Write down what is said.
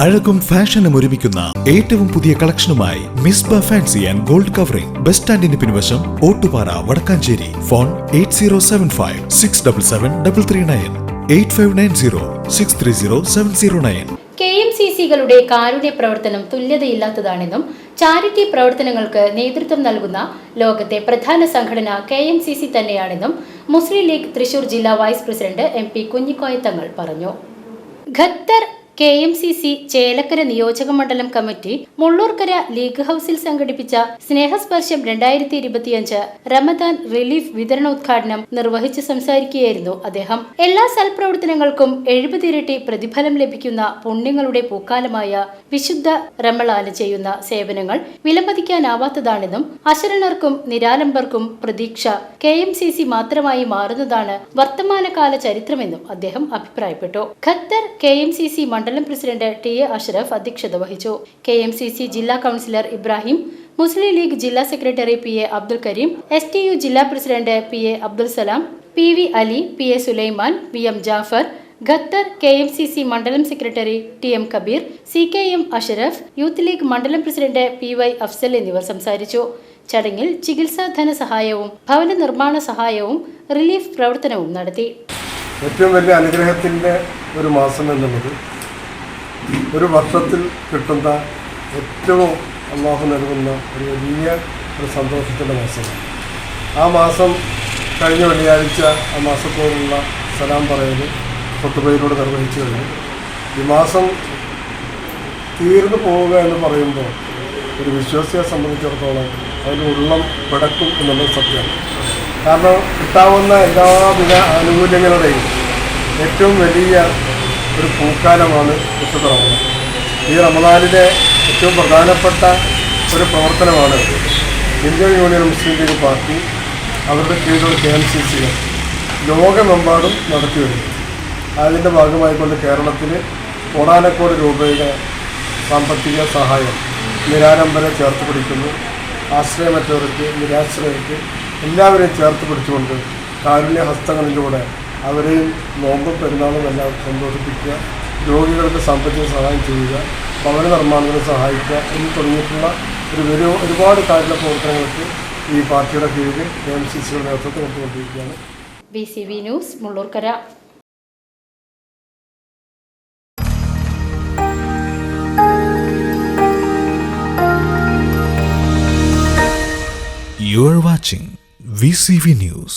അഴകും ഫാഷനും ഒരുമിക്കുന്ന ഏറ്റവും പുതിയ കളക്ഷനുമായി Misba fancy and gold covering bus സ്റ്റാൻഡിന് പിൻവശം ഓട്ടുപാറ വടക്കാഞ്ചേരി. ഫോൺ 8075677339 8590630709. KMCC-കളുടെ കാരുണ്യ പ്രവർത്തനം തുല്യതയില്ലാത്തതാണെന്നും ചാരിറ്റി പ്രവർത്തനങ്ങൾക്ക് നേതൃത്വം നൽകുന്ന ലോകത്തെ പ്രധാന സംഘടന KMCC തന്നെയാണെന്നും മുസ്ലിം ലീഗ് തൃശൂർ ജില്ലാ വൈസ് പ്രസിഡന്റ് MP കുഞ്ഞിക്കോയ തങ്ങൾ പറഞ്ഞു. ഖത്തർ KMCC ചേലക്കര നിയോജക മണ്ഡലം കമ്മിറ്റി മുള്ളൂർക്കര ലീഗ് ഹൌസിൽ സംഘടിപ്പിച്ച സ്നേഹസ്പർശം 2025 റമദാൻ റിലീഫ് വിതരണോദ്ഘാടനം നിർവഹിച്ച് സംസാരിക്കുകയായിരുന്നു അദ്ദേഹം. എല്ലാ സൽപ്രവർത്തനങ്ങൾക്കും 70 ഇരട്ടി പ്രതിഫലം ലഭിക്കുന്ന പുണ്യങ്ങളുടെ പൂക്കാലമായ വിശുദ്ധ റമളാന് ചെയ്യുന്ന സേവനങ്ങൾ വിലമതിക്കാനാവാത്തതാണെന്നും അശരണർക്കും നിരാലംബർക്കും പ്രതീക്ഷ KMCC മാത്രമായി മാറുന്നതാണ് വർത്തമാനകാല ചരിത്രമെന്നും അദ്ദേഹം അഭിപ്രായപ്പെട്ടു. ഖത്തർ KMCC മണ്ഡലം പ്രസിഡന്റ് TA അഷ്റഫ് അധ്യക്ഷത വഹിച്ചു. KMCC ജില്ലാ കൗൺസിലർ ഇബ്രാഹിം, മുസ്ലിം ലീഗ് ജില്ലാ secretary PA Abdul Karim, STU ജില്ലാ president PA Abdul Salam, PV Ali, PA Sulaiman, VM Jafar, Qatar KMCC മണ്ഡലം secretary TM Kabeer, CKM Ashraf, Youth League മണ്ഡലം പ്രസിഡന്റ് PY അഫ്സൽ എന്നിവർ സംസാരിച്ചു. ചടങ്ങിൽ ചികിത്സാ ധനസഹായവും ഭവന നിർമ്മാണ സഹായവും റിലീഫ് പ്രവർത്തനവും നടത്തി. ഏറ്റവും വലിയ അനുഗ്രഹത്തിൻ്റെ ഒരു മാസം എന്നുള്ളത് ഒരു വർഷത്തിൽ കിട്ടുന്ന ഏറ്റവും അല്ലാഹു നൽകുന്ന ഒരു വലിയ സന്തോഷത്തിൻ്റെ മാസമാണ്. ആ മാസം കഴിഞ്ഞ വെള്ളിയാഴ്ച ആ മാസത്തോടുള്ള സലാം പറയൽ ഖുതുബയിലൂടെ നിർവഹിച്ചു കഴിഞ്ഞു. ഈ മാസം തീർന്നു പോവുക എന്ന് പറയുമ്പോൾ ഒരു വിശ്വാസിയെ സംബന്ധിച്ചിടത്തോളം അതിന് ഉള്ളം പിടക്കും എന്നുള്ളത് സത്യമാണ്. കാരണം കിട്ടാവുന്ന എല്ലാവിധ ആനുകൂല്യങ്ങളുടെയും ഏറ്റവും വലിയ ഒരു പൂക്കാലമാണ് വിശുദ്ധ റമദാൻ. ഈ റമദാനിലെ ഏറ്റവും പ്രധാനപ്പെട്ട ഒരു പ്രവർത്തനമാണ് ഇന്ത്യൻ യൂണിയൻ മുസ്ലിം ലീഗ് പാർട്ടി അവരുടെ കീഴിലുള്ള KMCC ലോകമെമ്പാടും നടത്തി വരുന്നത്. അതിൻ്റെ ഭാഗമായിക്കൊണ്ട് കേരളത്തിൽ കോടാനക്കോടി രൂപയുടെ സാമ്പത്തിക സഹായം നിരാലംബരെ ചേർത്ത് പിടിക്കുന്നു. ആശ്രയമറ്റവർക്ക്, നിരാശ്രയർക്ക് എല്ലാവരെയും ചേർത്ത് പിടിച്ചുകൊണ്ട് കാരുണ്യ ഹസ്തങ്ങളിലൂടെ അവരെയും നോമ്പും പെരുന്നാളും എല്ലാം സന്തോഷിപ്പിക്കുക, രോഗികൾക്ക് സാമ്പത്തിക സഹായം ചെയ്യുക, ഭവന നിർമ്മാണത്തിന് സഹായിക്കുക എന്ന് തുടങ്ങിയിട്ടുള്ള ഒരുപാട് കാരുണ്യ പ്രവർത്തനങ്ങൾക്ക് ഈ പാർട്ടിയുടെ കീഴിൽ KMCCയുടെ നേതൃത്വം കൊടുത്തുകൊണ്ടിരിക്കുകയാണ്. BCV news Mullurkara. You are watching VCV News.